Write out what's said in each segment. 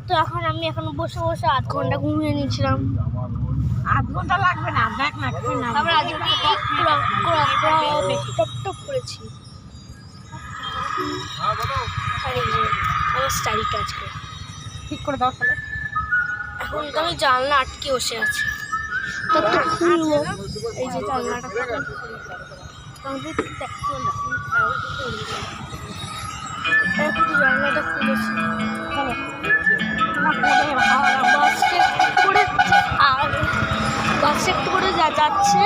তো আমি এখন বসে বসে 8 ঘন্টা ঘুমিয়ে নিয়েছিলাম। 8 ঘন্টা লাগবে না, দেখ না তারপরে আজকে টপ টপ করেছি। আর এই যে আমার স্টাইলটা আজকে ঠিক করে দাও তাহলে। এখন তো আমি জানলা আটকে বসে আছি, তো খুলবো। এই যে জানলাটা জানলাটা খুলেছি। বাসটা একটু করে যাচ্ছে,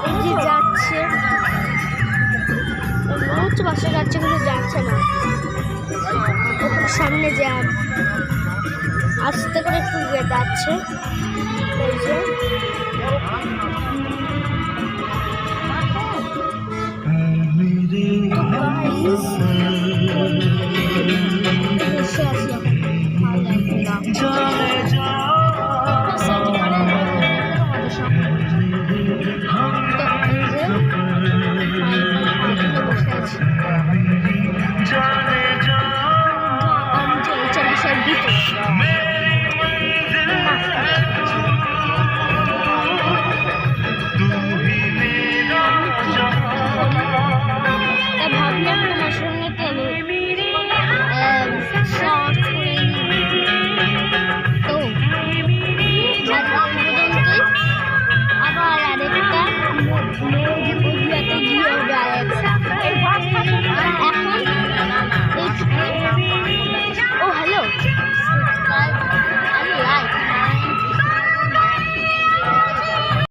এই যে যাচ্ছে, মনে হচ্ছে বাসটা যাচ্ছে কিন্তু যাচ্ছে না। সামনে জ্যাম, আস্তে করে একটু যাচ্ছে। এই যে তো গাইস